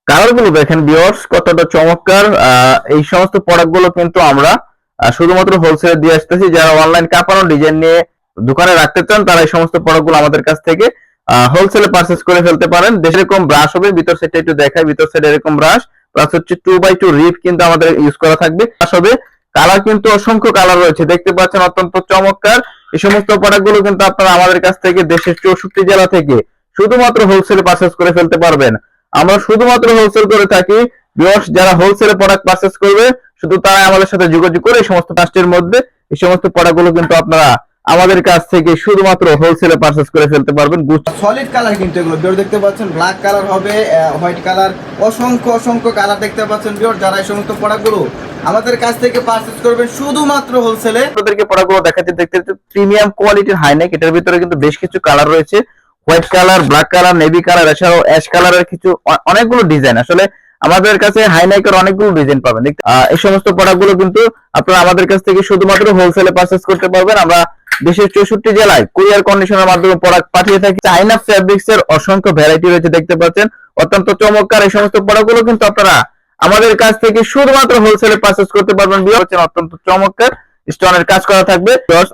Colour গুলো দেখেন viewers কতটা চমৎকার। এই সমস্ত প্রোডাক্ট গুলো কিন্তু আমরা শুধুমাত্র হোলসেলে দিয়ে আসতেছি। যারা অনলাইন কাপানো ডিজাইন নিয়ে দোকানে রাখতে চান তারা এই সমস্ত প্রোডাক্ট গুলো আমাদের কাছ থেকে হোলসেলে পারচেজ করে ফেলতে পারেন। এরকম ব্রাশ হবে, ভিতর সেটটা একটু দেখাই। ভিতর সেট এরকম ব্রাশ প্লাস হচ্ছে 2x2 রিপ কিন্তু আমাদের ইউজ করা থাকবে। ব্রাশ হবে, কালার কিন্তু অসংখ্য কালার রয়েছে, দেখতে পাচ্ছেন অত্যন্ত চমৎকার। এই সমস্ত প্রোডাক্ট গুলো কিন্তু আপনারা আমাদের কাছ থেকে দেশের 64 জেলা থেকে শুধুমাত্র হোলসেলে পারচেজ করে ফেলতে পারবেন। আমরা শুধুমাত্র হোলসেল করে থাকি। ভিউয়ার্স যারা হোলসেলে প্রোডাক্ট পারচেজ করবে শুধু তারাই আমাদের সাথে যোগাযোগ করে এই সমস্ত কাস্টের মধ্যে এই সমস্ত প্রোডাক্ট গুলো কিন্তু আপনারা আমাদের কাছ থেকে শুধুমাত্র হোলসেলে পারচেজ করে ফেলতে পারবেন। সলিড কালার কিন্তু এগুলো বিয়র দেখতে পাচ্ছেন, ব্ল্যাক কালার হবে, হোয়াইট কালার, অসংখ্য অসংখ্য কালার দেখতে পাচ্ছেন বিয়র। যারা এই সমস্ত প্রোডাক্টগুলো আমাদের কাছ থেকে পারচেজ করবেন শুধুমাত্র হোলসেলে। আপনাদেরকে প্রোডাক্টগুলো দেখাচ্ছি, দেখতে প্রিমিয়াম কোয়ালিটির হাইনেক। এটার ভিতরে কিন্তু বেশ কিছু কালার রয়েছে, white colour, black colour, navy colour, এছাড়াও অ্যাশ কালারের কিছু অনেকগুলো ডিজাইন। আসলে আমাদের কাছে হাইনেকের অনেকগুলো ডিজাইন পাবেন। এই সমস্ত প্রোডাক্টগুলো কিন্তু আপনারা আমাদের কাছ থেকে শুধুমাত্র হোলসেলে পারচেজ করতে পারবেন। আমরা দেশের 64 জেলায় কুরিয়ার কন্ডিশনের মাধ্যমে প্রোডাক্ট পাঠিয়ে থাকি। চাইনা ফেব্রিক্স এর অসংখ্য ভ্যারাইটি রয়েছে, দেখতে পাচ্ছেন অত্যন্ত চমৎকার। এই সমস্ত প্রোডাক্টগুলো কিন্তু আপনারা আমাদের কাছ থেকে শুধুমাত্র হোলসেলে পারচেজ করতে পারবেন। অত্যন্ত চমৎকার স্টোনের কাজ করা থাকবে,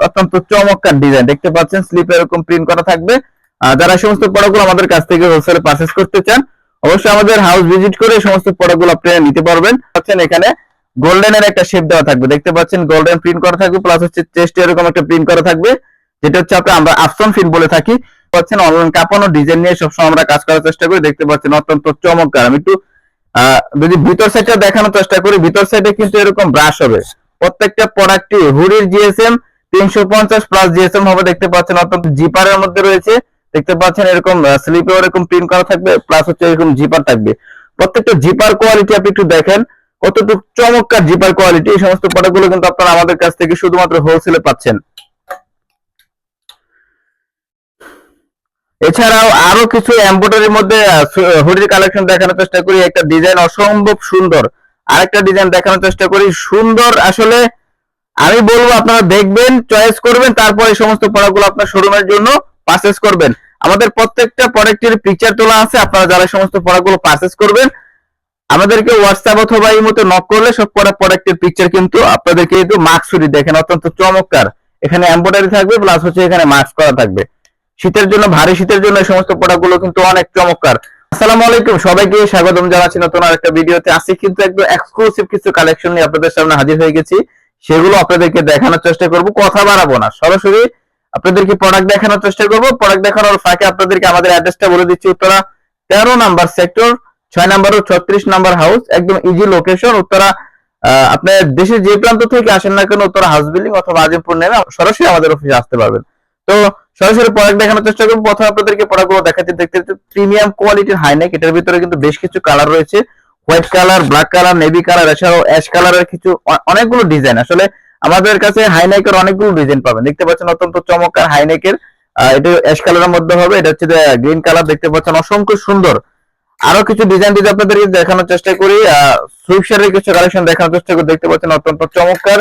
অত্যন্ত চমৎকার ডিজাইন দেখতে পাচ্ছেন, স্লিপ এরকম প্রিন্ট করা থাকবে। যারা সমস্ত প্রোডাক্টগুলো আমাদের কাছ থেকে হোলসেলে পারচেজ করতে চান অবশ্যই আমাদের হাউস ভিজিট করে এই সমস্ত প্রোডাক্টগুলো আপনারা নিতে পারবেন। পাচ্ছেন এখানে গোল্ডেনের একটা শেপ দেওয়া থাকবে, দেখতে পাচ্ছেন গোল্ডেন প্রিন্ট করা থাকবে, প্লাস হচ্ছে চেস্টে এরকম একটা প্রিন্ট করা থাকবে, যেটা হচ্ছে আমরা আফসন প্রিন্ট বলে থাকি। পাচ্ছেন অনলাইন কাপানো ডিজাইন নিয়ে সবসময় আমরা কাজ করার চেষ্টা করি, দেখতে পাচ্ছেন অত্যন্ত চমৎকার। আমি একটু যদি ভিতর সাইডটা দেখানোর চেষ্টা করি, ভিতর সাইডে কিন্তু এরকম ব্রাশ হবে। প্রত্যেকটা প্রোডাক্টই হুডির জিএসএম 350 প্লাস জিএসএম হবে, দেখতে পাচ্ছেন অত্যন্ত জিপারের মধ্যে রয়েছে। দেখতে পাচ্ছেন এরকম স্লিপে এরকম প্রিন্ট করা থাকবে, প্লাস হচ্ছে এরকম জিপার থাকবে। প্রত্যেকটা জিপার কোয়ালিটি আপনি একটু দেখেন কতটুকু চমৎকার জিপার কোয়ালিটি। এই সমস্ত প্রোডাক্টগুলো কিন্তু আপনারা আমাদের কাছ থেকে শুধুমাত্র হোলসেলে পাচ্ছেন। এছাড়াও আরো কিছু এমব্রয়ডারির মধ্যে হুডির কালেকশন দেখানোর চেষ্টা করি। একটা ডিজাইন অসম্ভব সুন্দর, আরেকটা ডিজাইন দেখানোর চেষ্টা করি সুন্দর। আসলে আমি বলবো আপনারা দেখবেন, চয়েস করবেন, তারপর এই সমস্ত প্রোডাক্টগুলো আপনার শোরুমের জন্য পারচেজ করবেন। আমাদের প্রত্যেকটা প্রোডাক্টের পিকচার তোলা আছে। আপনারা যারা সমস্ত প্রোডাক্টগুলো পারচেজ করবেন আমাদেরকে হোয়াটসঅ্যাপ অথবা ইমোতে নক করলে সব প্রোডাক্টের পিকচার কিন্তু আপনাদেরকে কিন্তু মাস্ক ছুটি দেখেন অত্যন্ত চমৎকার। এখানে এমব্রয়ডারি থাকবে, প্লাস হচ্ছে এখানে মাস্ক করা থাকবে। শীতের জন্য, ভারী শীতের জন্য এই সমস্ত প্রোডাক্টগুলো কিন্তু অনেক চমৎকার। আসসালামু আলাইকুম, সবাইকে স্বাগতম জানাচ্ছি নতুন আরেকটা ভিডিওতে। আজকে কিন্তু একদম এক্সক্লুসিভ কিছু কালেকশন নিয়ে আপনাদের সামনে হাজির হয়ে গেছি। সেগুলো আপনাদেরকে দেখানোর চেষ্টা করব, কথা বাড়াবো না, সরাসরি আপনাদেরকে প্রোডাক্ট দেখানোর চেষ্টা করব। প্রোডাক্ট দেখানোর ফাঁকে আপনাদেরকে আমাদের অ্যাড্রেসটা বলে দিচ্ছি। উত্তরা 13 নাম্বার সেক্টর, 6 নাম্বার ও 36 নাম্বার হাউস, একদম ইজি লোকেশন। উত্তরা আপনার দেশের যে প্রান্ত থেকে আসেন না কেন উত্তরা হাউস বিল্ডিং অথবা আজিমপুর নেমে সরাসরি আমাদের অফিসে আসতে পারবেন। তো সরাসরি প্রোডাক্ট দেখানোর চেষ্টা করব। প্রথমে আপনাদেরকে প্রোডাক্টগুলো দেখাচ্ছি, দেখতে প্রিমিয়াম কোয়ালিটির হাইনেক। এটার ভিতরে কিন্তু বেশ কিছু কালার রয়েছে, white colour, black colour, navy colour, এছাড়াও অ্যাশ কালারের কিছু অনেকগুলো ডিজাইন। আসলে আমাদের কাছে হাইনেকের অনেকগুলো ডিজাইন পাবেন, দেখতে পাচ্ছেন অত্যন্ত চমৎকার হাইনেকের। এটা অ্যাশ কালারের মধ্যে হবে, এটা হচ্ছে গ্রিন কালার, দেখতে পাচ্ছেন অসংখ্য সুন্দর। আরো কিছু ডিজাইন যদি আপনাদেরকে দেখানোর চেষ্টা করি, সুইপশারের কিছু কালেকশন দেখানোর চেষ্টা করি, দেখতে পাচ্ছেন অত্যন্ত চমৎকার।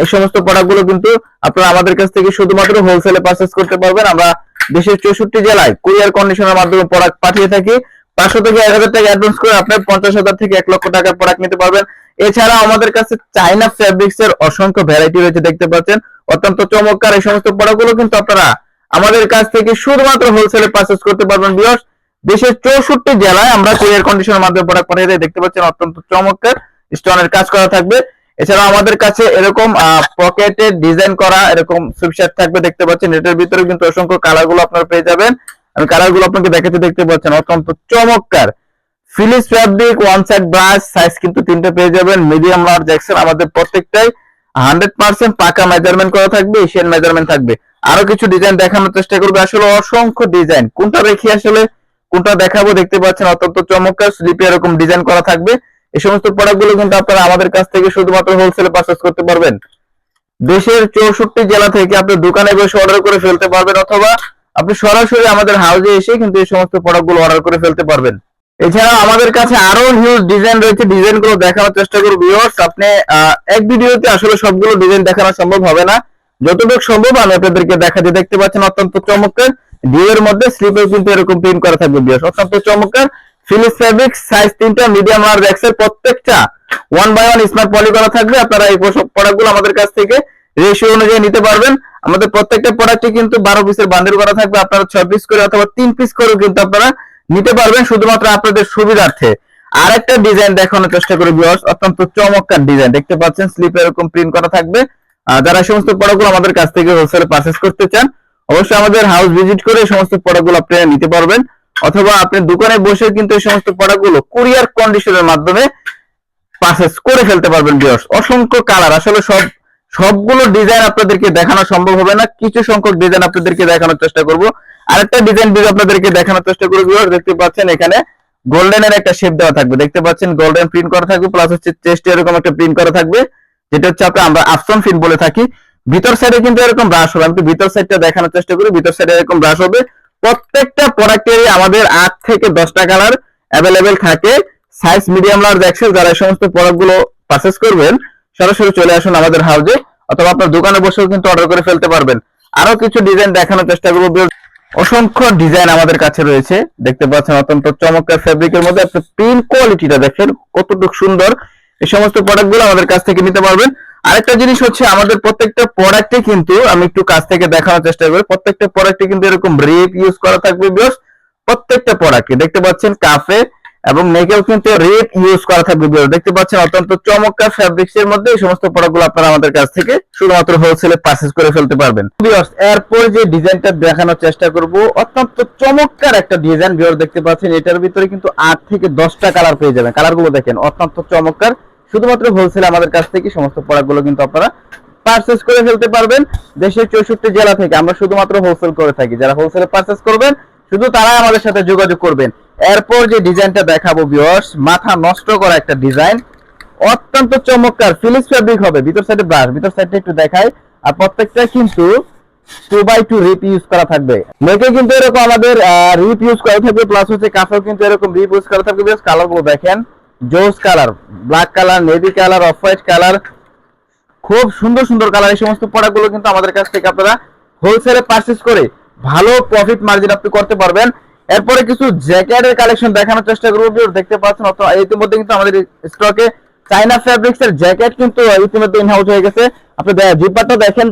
এই সমস্ত প্রোডাক্টগুলো কিন্তু আপনারা আমাদের কাছ থেকে শুধুমাত্র হোলসেলে পারচেজ করতে পারবেন। আমরা দেশের 64 জেলায় কুরিয়ার কন্ডিশনের মাধ্যমে প্রোডাক্ট পাঠিয়ে থাকি। 500 থেকে 1000 টাকা অ্যাডভান্স করে আপনি 50,000 থেকে 1 লক্ষ টাকার প্রোডাক্ট নিতে পারবেন। এছাড়া আমাদের কাছে চাইনা ফেব্রিক্স এর অসংখ্য ভ্যারাইটি রয়েছে, দেখতে পাচ্ছেন অত্যন্ত চমৎকার। এই সমস্ত প্রোডাক্টগুলো কিন্তু আপনারা আমাদের কাছ থেকে শুধুমাত্র হোলসেলে পারচেজ করতে পারবেন। ভিউয়ার্স দেশের 64 জেলায় আমরা কুরিয়ার কন্ডিশনের মাধ্যমে প্রোডাক্ট পাঠিয়ে দেই, দেখতে পাচ্ছেন অত্যন্ত চমৎকার স্টোনের কাজ করা থাকবে। এছাড়া আমাদের কাছে এরকম পকেটে ডিজাইন করা এরকম সুইপশার্ট থাকবে, দেখতে পাচ্ছেন। এটার ভিতরে কিন্তু অসংখ্য কালার গুলো আপনারা পেয়ে যাবেন। আমি কালার গুলো আপনাকে দেখাতে, দেখতে পাচ্ছেন অত্যন্ত চমৎকার। Fleece fabric, one side brush, size কিন্তু 3টে পেয়ে যাবেন, মিডিয়াম, লার্জ, এক্সেল। আমাদের প্রত্যেকটাই 100% পাকা মেজারমেন্ট করা থাকবে, এশিয়ান মেজারমেন্ট থাকবে। আরো কিছু ডিজাইন দেখানোর চেষ্টা করবে, আসলে অসংখ্য ডিজাইন, কোনটা রেখে আসলে কোনটা দেখাবো। দেখতে পাচ্ছেন অত্যন্ত চমৎকার, স্লিপে এরকম ডিজাইন করা থাকবে। এই সমস্ত প্রোডাক্টগুলো কিন্তু আপনারা আমাদের কাছ থেকে শুধুমাত্র হোলসেলে পারচেজ করতে পারবেন। দেশের 64 জেলা থেকে আপনি দোকানে বসে অর্ডার করে ফেলতে পারবেন, অথবা আপনি সরাসরি আমাদের হাউসে এসে কিন্তু এই সমস্ত প্রোডাক্টগুলো অর্ডার করে ফেলতে পারবেন। এছাড়া আমাদের কাছে আরো হিউজ ডিজাইন রয়েছে, ডিজাইনগুলো দেখানোর চেষ্টা করব। ভিউয়ার্স আপনি এক ভিডিওতে আসলে সবগুলো ডিজাইন দেখানো সম্ভব হবে না, যতটুকু সম্ভব আমি আপনাদেরকে দেখাচ্ছি। দেখতে পাচ্ছেন অত্যন্ত চমৎকার, ডিউয়ের মধ্যে স্লিপেও কিন্তু এরকম প্রিন্ট করা থাকবে। ভিউয়ার্স অত্যন্ত চমৎকার, ফিলিপস ফেব্রিক, সাইজ 3টা, মিডিয়াম লার্জ এক্সেল, প্রত্যেকটা 1/1 স্মার্ট পলি করা থাকবে। আপনারা এই প্রোডাক্টগুলো আমাদের কাছ থেকে রেশিও অনুযায়ী নিতে পারবেন। আমাদের প্রত্যেকটা প্রোডাক্টে কিন্তু 12 পিসের বান্ডেল করা থাকবে। আপনারা 6 পিস করে অথবা 3 পিস করেও কিন্তু আপনারা নিতে পারবেন, শুধুমাত্র আপনাদের সুবিধার্থে। আরেকটা ডিজাইন দেখানোর চেষ্টা করি ভিউয়ার্স, অত্যন্ত চমৎকার ডিজাইন দেখতে পাচ্ছেন, স্লিপে এরকম প্রিন্ট করা থাকবে। যারা সমস্ত প্রোডাক্টগুলো আমাদের কাছ থেকে হোলসেলে পারচেজ করতে চান, অবশ্যই আমাদের হাউস ভিজিট করে এই সমস্ত প্রোডাক্টগুলো আপনারা নিতে পারবেন, অথবা আপনি দোকানে বসে কিন্তু এই সমস্ত প্রোডাক্টগুলো কুরিয়ার কন্ডিশনের মাধ্যমে পারচেজ করে ফেলতে পারবেন ভিউয়ার্স। অসংখ্য কালার, আসলে সবগুলো ডিজাইন আপনাদেরকে দেখানো সম্ভব হবে না, কিছু সংখ্যক ডিজাইন আপনাদেরকে দেখানোর চেষ্টা করব। আরেকটা ডিজাইন ভিডিও আপনাদেরকে দেখানোর চেষ্টা করব ভিউয়ার্স। দেখতে পাচ্ছেন এখানে গোল্ডেনের একটা শেপ দেওয়া থাকবে, দেখতে পাচ্ছেন গোল্ডেন প্রিন্ট করা থাকবে, প্লাস হচ্ছে চেস্টে এরকম একটা প্রিন্ট করা থাকবে, যেটা হচ্ছে আমরা আফসন প্রিন্ট বলে থাকি। ভিতর সাইডে কিন্তু এরকম ব্রাশ হবে, আমি একটু ভিতর সাইডটা দেখানোর চেষ্টা করি। ভিতর সাইডে এরকম ব্রাশ হবে। প্রত্যেকটা প্রোডাক্টেরই আমাদের 8 থেকে 10টা কালার অ্যাভেলেবেল থাকে, সাইজ মিডিয়াম লার্জ এক্সেল। যারা এই সমস্ত প্রোডাক্টগুলো পারচেজ করবেন, সরাসরি চলে আসুন আমাদের হাউজে, অথবা আপনার দোকানে বসেও কিন্তু অর্ডার করে ফেলতে পারবেন। আরো কিছু ডিজাইন দেখানোর চেষ্টা করব। অসংখ্য ডিজাইন আমাদের কাছে রয়েছে, দেখতে পাচ্ছেন অত্যন্ত চমৎকার ফেব্রিকের মধ্যে। আপনি প্রিন্ট কোয়ালিটিটা দেখেন কতটুকু সুন্দর, এই সমস্ত প্রোডাক্টগুলো আমাদের কাছ থেকে নিতে পারবেন। আরেকটা জিনিস হচ্ছে, আমাদের প্রত্যেকটা প্রোডাক্টে কিন্তু আমি একটু কাছ থেকে দেখানোর চেষ্টা করি, প্রত্যেকটা প্রোডাক্টে কিন্তু এরকম রিপ ইউজ করা থাকবে ভিউয়ার্স। প্রত্যেকটা প্রোডাক্টে দেখতে পাচ্ছেন কাফে এবং নেকেও কিন্তু রিপ ইউজ করা থাকবে ভিউয়ার্স। দেখতে পাচ্ছেন অত্যন্ত চমৎকার ফেব্রিক্স এর মধ্যে এই সমস্ত প্রোডাক্টগুলো আপনারা আমাদের কাছ থেকে শুধুমাত্র হোলসেলে পারচেজ করে ফেলতে পারবেন ভিউয়ার্স। এরপর যে ডিজাইনটা দেখানোর চেষ্টা করব, অত্যন্ত চমৎকার একটা ডিজাইন ভিউয়ার্স। দেখতে পাচ্ছেন এটার ভিতরে কিন্তু 8 থেকে 10টা কালার পেয়ে যাবেন। কালারগুলো দেখেন অত্যন্ত চমৎকার, শুধুমাত্র হোলসেলে আমাদের কাছ থেকে সমস্ত প্রোডাক্টগুলো কিন্তু আপনারা পারচেজ করে ফেলতে পারবেন। দেশের 64 জেলা থেকে আমরা শুধুমাত্র হোলসেল করে থাকি। যারা হোলসেলে পারচেজ করবেন, শুধু তারাই আমাদের সাথে যোগাযোগ করবেন। এরপর যে ডিজাইনটা দেখাবো ভিউয়ার্স, মাথা নষ্ট করা একটা ডিজাইন, অত্যন্ত চমৎকার ফিলিপস ফেব্রিক হবে। ভিতর সাইডে ব্রাশ, ভিতর সাইডটা একটু দেখাই। আর প্রত্যেকটা কিন্তু 2x2 রিপ ইউজ করা থাকবে। নেকে কিন্তু এরকম আমাদের রিপ ইউজ করা থাকবে, প্লাস হচ্ছে কাফেও কিন্তু এরকম রিপ ইউজ করা থাকবে। বেশ কালারগুলো দেখেন, জোস colour, black colour, navy colour, off white colour, খুব সুন্দর সুন্দর কালার। এই সমস্ত প্রোডাক্টগুলো কিন্তু আমাদের কাছ থেকে আপনারা হোলসেলে পারচেজ করে ভালো প্রফিট মার্জিন আপনি করতে পারবেন। এরপরে কিছু জ্যাকেটের কালেকশন দেখানোর চেষ্টা করব। দেখতে পাচ্ছেন ইতিমধ্যে কিন্তু আমাদের স্টকে চাইনা ফেব্রিক্স এর জ্যাকেট কিন্তু ইতিমধ্যে ইনহাউস হয়ে গেছে। আপনি জিপারটা দেখেন,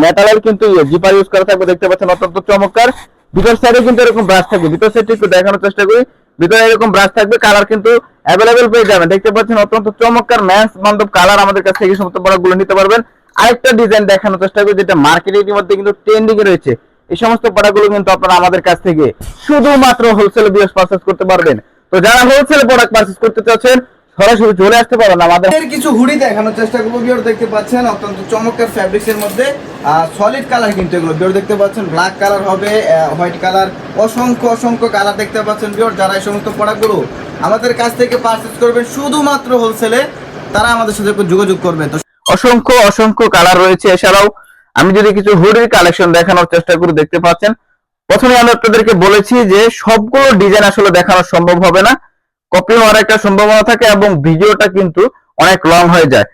মেটালের কিন্তু জিপার ইউজ করা থাকবে। দেখতে পাচ্ছেন অত্যন্ত চমৎকার। ভিতর সাইডে কিন্তু এরকম ব্রাশ থাকবে, ভিতর সাইডে একটু দেখানোর চেষ্টা করি। ভিতরে এরকম ব্রাশ থাকবে, কালার কিন্তু অ্যাভেলেবেল পেয়ে যাবেন। দেখতে পাচ্ছেন অত্যন্ত চমৎকার ম্যাচ বান্ধব কালার, আমাদের কাছ থেকে সমস্ত প্রোডাক্টগুলো নিতে পারবেন। আরেকটা ডিজাইন দেখানোর চেষ্টা করি, যেটা মার্কেটের মধ্যে কিন্তু ট্রেন্ডিং এ রয়েছে। এই সমস্ত প্রোডাক্টগুলো কিন্তু আপনারা আমাদের কাছ থেকে শুধুমাত্র হোলসেলে বিএস পারচেজ করতে পারবেন। তো যারা হোলসেলে প্রোডাক্ট পারচেজ করতে চাচ্ছেন, সরাসরি চলে আসতে পারেন আমাদের। কিছু হুডি দেখানোর চেষ্টা করবো ভিউয়ার। দেখতে পাচ্ছেন অত্যন্ত চমৎকার ফ্যাব্রিক্স এর মধ্যে সলিড কালার কিন্তু এগুলো ভিউয়ার। দেখতে পাচ্ছেন ব্ল্যাক কালার হবে, হোয়াইট কালার, অসংখ্য অসংখ্য কালার দেখতে পাচ্ছেন ভিউয়ার। যারা এই সমস্ত প্রোডাক্টগুলো আমাদের কাছ থেকে পারচেজ করবেন শুধুমাত্র হোলসেলে, তারা আমাদের সাথে যোগাযোগ করবে। তো অসংখ্য অসংখ্য কালার রয়েছে। এছাড়াও আমি যদি কিছু হুডির কালেকশন দেখানোর চেষ্টা করি, দেখতে পাচ্ছেন প্রথমে আমি আপনাদেরকে বলেছি যে সবগুলো ডিজাইন আসলে দেখানো সম্ভব হবে না, কপি হওয়ার একটা সম্ভাবনা থাকে এবং ভিডিওটা কিন্তু অনেক লং হয়ে যায়।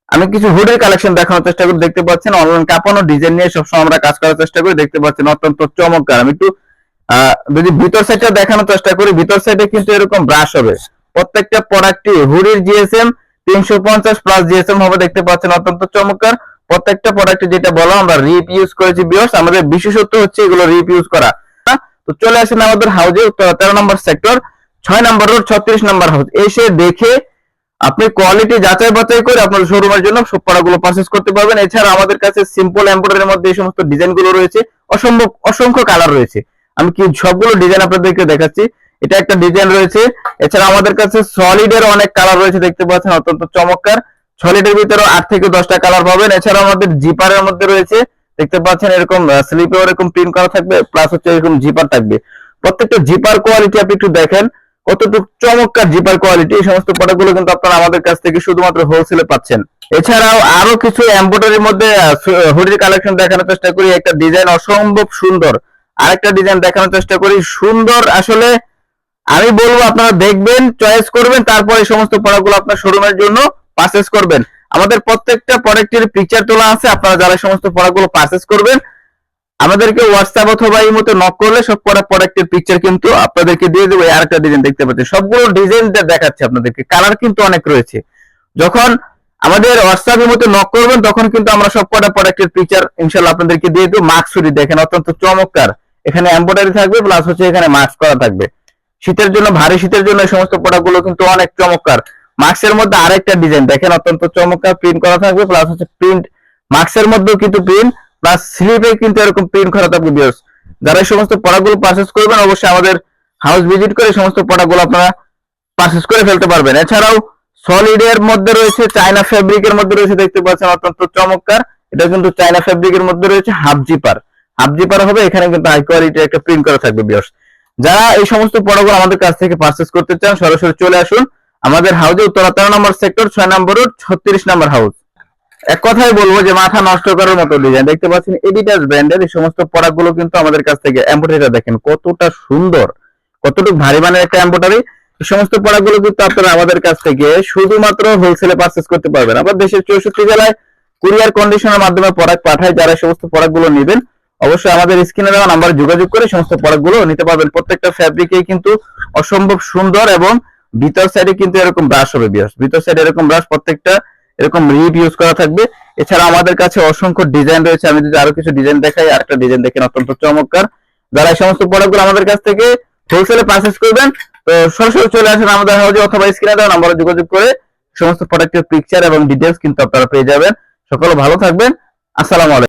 আমি কিছু হুডির কালেকশন দেখানোর চেষ্টা করি। দেখতে পাচ্ছেন অনলাইন কাপানো ডিজাইন নিয়ে সবসময় আমরা কাজ করার চেষ্টা করি। দেখতে পাচ্ছেন অত্যন্ত চমৎকার। আমি একটু যদি ভিতর সাইডটা দেখানোর চেষ্টা করি, ভিতর সাইডে কিন্তু এরকম ব্রাশ হবে। প্রত্যেকটা প্রোডাক্টে হুডির জিএসএম 350 প্লাস জিএসএম হবে। দেখতে পাচ্ছেন অত্যন্ত চমৎকার। প্রত্যেকটা প্রোডাক্টে যেটা বলা আমরা রিপ ইউজ করেছি ভিউয়ার্স, আমাদের বিশেষত্ব হচ্ছে এগুলো রিপ ইউজ করা। তো চলে আসেন আমাদের হাউজে, 13 নম্বর সেক্টর, 6 নম্বর রোড, 36 নম্বর হাউস। এসে দেখে আপনি কোয়ালিটি যাচাই বাছাই করে আপনার শোরুমের জন্য সব প্রোডাক্টগুলো পারচেজ করতে পারবেন। এছাড়া আমাদের কাছে সিম্পল এমব্রয়ডারির মধ্যে এই সমস্ত ডিজাইনগুলো রয়েছে, অসংখ্য কালার রয়েছে। আমি কি সবগুলো ডিজাইন আপনাদেরকে দেখাচ্ছি। এটা একটা ডিজাইন রয়েছে। এছাড়া আমাদের কাছে সলিডের অনেক কালার রয়েছে, দেখতে পাচ্ছেন অত্যন্ত চমৎকার। সলিডের ভিতরে 8 থেকে 10টা কালার পাবেন। এছাড়া আমাদের জিপারের মধ্যে রয়েছে, দেখতে পাচ্ছেন এরকম স্লিপে এরকম প্রিন্ট করা থাকবে, প্লাস হচ্ছে এরকম জিপার থাকবে। প্রত্যেকটা জিপার কোয়ালিটি আপনি একটু দেখেন কতটুকু চমৎকার জিপার কোয়ালিটি। এই সমস্ত প্রোডাক্টগুলো কিন্তু আপনারা আমাদের কাছ থেকে শুধুমাত্র হোলসেলে পাচ্ছেন। এছাড়াও আরো কিছু এমব্রয়ডারির মধ্যে হুডির কালেকশন দেখানোর চেষ্টা করি। একটা ডিজাইন অসম্ভব সুন্দর, আরেকটা ডিজাইন দেখানোর চেষ্টা করি। সুন্দর আসলে আমি বলবো আপনারা দেখবেন, চয়েস করবেন, তারপর এই সমস্ত প্রোডাক্টগুলো আপনার শোরুমের জন্য পারচেজ করবেন। আমাদের প্রত্যেকটা প্রোডাক্টের পিকচার তোলা আছে। আপনারা যারা সমস্ত প্রোডাক্টগুলো পারচেজ করবেন, আমাদেরকে হোয়াটসঅ্যাপ অথবা এই মতো নক করলে সব কটা প্রোডাক্টের পিকচার কিন্তু আপনাদেরকে দিয়ে দেবো। আরেকটা ডিজাইন দেখতে পাচ্ছেন, সবগুলো ডিজাইন দেখাচ্ছে আপনাদেরকে, কালার কিন্তু অনেক রয়েছে। যখন আমাদের হোয়াটসঅ্যাপের মতো নক করবেন তখন কিন্তু আমরা সব কটা প্রোডাক্টের পিকচার ইনশাআল্লাহ আপনাদেরকে দিয়ে দেবো। মাস্কসুরি দেখেন অত্যন্ত চমৎকার, এখানে এমব্রয়ডারি থাকবে প্লাস হচ্ছে এখানে মাস্ক করা থাকবে। শীতের জন্য, ভারী শীতের জন্য এই সমস্ত প্রোডাক্টগুলো কিন্তু অনেক চমৎকার। মাস্কের মধ্যে আরেকটা ডিজাইন দেখেন অত্যন্ত চমৎকার, প্রিন্ট করা থাকবে প্লাস হচ্ছে প্রিন্ট মাস্কের মধ্যেও কিন্তু প্রিন্ট প্লাস স্লিপে কিন্তু এরকম প্রিন্ট করা থাকবে ভিউয়ার্স। যারা এই সমস্ত প্রোডাক্টগুলো পারচেজ করবেন অবশ্যই আমাদের হাউস ভিজিট করে এই সমস্ত প্রোডাক্টগুলো আপনারা পারচেজ করে ফেলতে পারবেন। এছাড়াও সলিড এর মধ্যে রয়েছে, চায়না ফেব্রিকের মধ্যে রয়েছে, দেখতে পাচ্ছেন অত্যন্ত চমৎকার। এটা কিন্তু চায়না ফেব্রিকের মধ্যে রয়েছে, হাফ জিপার হবে, এখানে কিন্তু হাই কোয়ালিটির একটা প্রিন্ট করা থাকবে ভিউয়ার্স। যারা এই সমস্ত প্রোডাক্টগুলো আমাদের কাছ থেকে পারচেজ করতে চান সরাসরি চলে আসুন আমাদের হাউজে, উত্তরা 13 নম্বর সেক্টর, 6 নম্বর রোড, 36 নম্বর হাউস। এক কথাই বলবো যে মাথা নষ্ট করার মতো ডিজাইন, দেখতে পাচ্ছেন এডিডাস ব্র্যান্ডের এই সমস্ত প্রোডাক্টগুলো কিন্তু আমাদের কাছ থেকে, এমব্রয়ডারিটা দেখেন কতটা সুন্দর, কতটুকু ভারী মানের একটা এমব্রয়ডারি। এই সমস্ত প্রোডাক্টগুলো কিন্তু আপনারা আমাদের কাছ থেকে শুধুমাত্র হোলসেলে পারচেজ করতে পারবেন। আমরা দেশের 64 জেলায় কুরিয়ার কন্ডিশনের মাধ্যমে প্রোডাক্ট পাঠাই। যারা এই সমস্ত প্রোডাক্টগুলো নেবেন অবশ্যই আমাদের স্ক্রিনে দেওয়া নাম্বারে যোগাযোগ করে সমস্ত প্রোডাক্টগুলো নিতে পারবেন। প্রত্যেকটা ফ্যাব্রিকেই কিন্তু অসম্ভব সুন্দর এবং ভিতর সাইডে কিন্তু এরকম ব্রাশ হবে ভিউয়ার্স, ভিতর সাইডে এরকম ব্রাশ, প্রত্যেকটা এরকম রিপ ইউজ করা থাকবে। এছাড়া আমাদের কাছে অসংখ্য ডিজাইন রয়েছে, আমি যদি আরো কিছু ডিজাইন দেখাই, আরেকটা ডিজাইন দেখেন অত্যন্ত চমৎকার। যারা এই সমস্ত প্রোডাক্টগুলো আমাদের কাছ থেকে হোলসেলে পারচেজ করবেন তো সরাসরি চলে আসেন আমাদের হাউজে অথবা স্ক্রিনে দেওয়া নাম্বারে যোগাযোগ করে সমস্ত প্রোডাক্টের পিকচার এবং ডিটেইলস কিন্তু আপনারা পেয়ে যাবেন। সকলে ভালো থাকবেন, আসসালামু আলাইকুম।